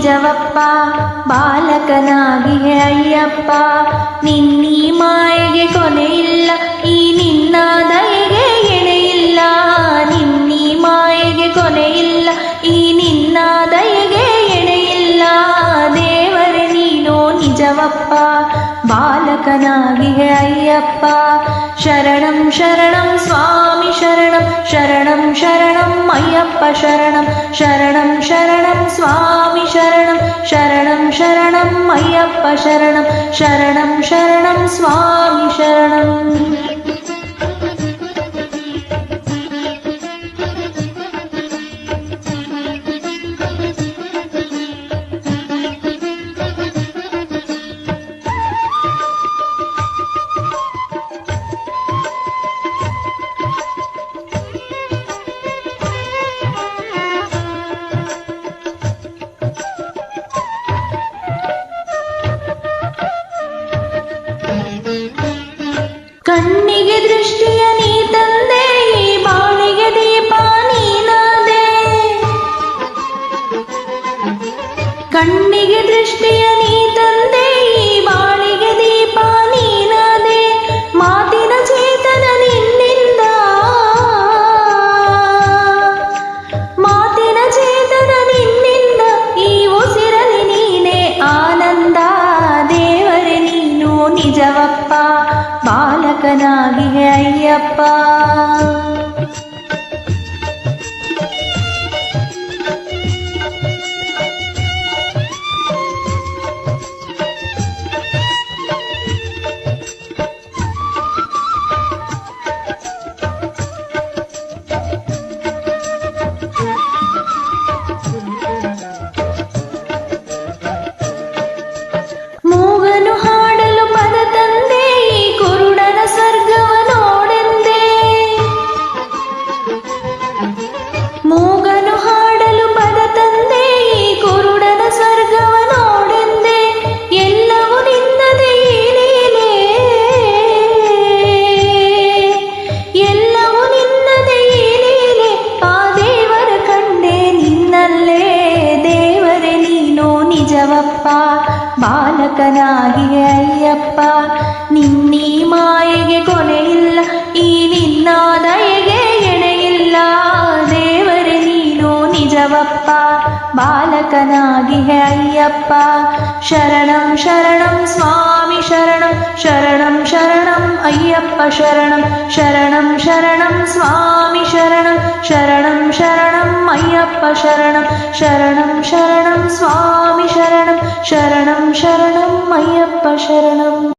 ನಿಜವಪ್ಪ ಬಾಲಕನಾಗಿಯೇ ಅಯ್ಯಪ್ಪ. ನಿನ್ನೀ ಮಾಯೆಗೆ ಕೊನೆಯಿಲ್ಲ, ಈ ನಿನ್ನ ದಯೆಗೆ ಎಣೆಯಿಲ್ಲ. ನಿನ್ನೀ ಮಾಯೆಗೆ ಕೊನೆಯಿಲ್ಲ, ಈ ನಿನ್ನ ದಯೆಗೆ ಎಣೆಯಿಲ್ಲ. ದೇವರೇ ನೀನು ನಿಜವಪ್ಪ ಬಾಲಕನಾಗಿಯೇ ಅಯ್ಯಪ್ಪ. ಶರಣಂ ಶರಣಂ ಸ್ವಾಮಿ ಶರಣಂ, ಶರಣಂ ಶರಣಂ ಅಯ್ಯಪ್ಪ ಶರಣಂ. ಶರಣಂ ಶರಣಂ ಸ್ವಾಮಿ ಶರಣಂ, ಶರಣಂ ಶರಣಂ ಅಯ್ಯಪ್ಪ ಶರಣಂ. ಶರಣಂ ಶರಣಂ ಸ್ವಾಮಿ ಶರಣಂ. ಕಣ್ಣಿಗೆ ದೃಷ್ಟಿಯ ನೀ ತಂದೆ, ಈ ಬಾಳಿಗೆ ದೀಪ ನೀನಾದೆ. ಕಣ್ಣಿಗೆ ದೃಷ್ಟಿಯ ನೀ ತಂದೆ, ಈ ಬಾಳಿಗೆ ದೀಪ ನೀನಾದೆ. ಮಾತಿನ ಚೇತನ ನಿನ್ನಿಂದ, ಮಾತಿನ ಚೇತನ ನಿನ್ನಿಂದ. ಈ ಉಸಿರಲಿ ನೀನೇ ಆನಂದ. ದೇವರೇ ನೀನು ನಿಜವಪ್ಪ ಬಾಲಕನಾಗಿಯೇ ಅಯ್ಯಪ್ಪ. ಮೂಗನು ಹಾಡಲು ಪದ ತಂದೆ, ಈ ಕುರುಡನ ಸ್ವರ್ಗವ ನೋಡೆಂದೆ. ಮೂಗನು ಹಾಡಲು ಪದ ತಂದೆ, ಈ ಕುರುಡನ ಸ್ವರ್ಗವ ನೋಡೆಂದೆ. ಎಲ್ಲವೂ ನಿನ್ನದೇ ಲೀಲೆ, ಎಲ್ಲವೂ ನಿನ್ನದೇ ಲೀಲೆ. ಆ ದೇವರ ಕಂಡೆ ನಿನ್ನಲ್ಲೇ. ದೇವರೇ ನೀನು ನಿಜವಪ್ಪ ಬಾಲಕನಾಗಿಯೇ ಅಯ್ಯಪ್ಪ. ನಿನ್ನೀ ಮಾಯೆಗೆ ಕೊನೆಯಿಲ್ಲ, ಈ ನಿನ್ನ ದಯೆಗೆ ಎಣೆಯಿಲ್ಲ. ದೇವರೇ ನೀನು ನಿಜವಪ್ಪ ಬಾಲಕನಾಗಿಯೇ ಅಯ್ಯಪ್ಪ. ಶರಣಂ ಶರಣಂ ಸ್ವಾಮಿ ಶರಣಂ, ಶರಣಂ ಶರಣಂ ಅಯ್ಯಪ್ಪ ಶರಣಂ. ಶರಣಂ ಶರಣಂ ಸ್ವಾಮಿ ಶರಣಂ, ಶರಣಂ ಶರಣಂ ಅಯ್ಯಪ್ಪ ಶರಣಂ. ಶರಣಂ ಶರಣಂ ಸ್ವಾಮಿ ಶರಣಂ, ಶರಣಂ ಶರಣಂ ಅಯ್ಯಪ್ಪ ಶರಣಂ.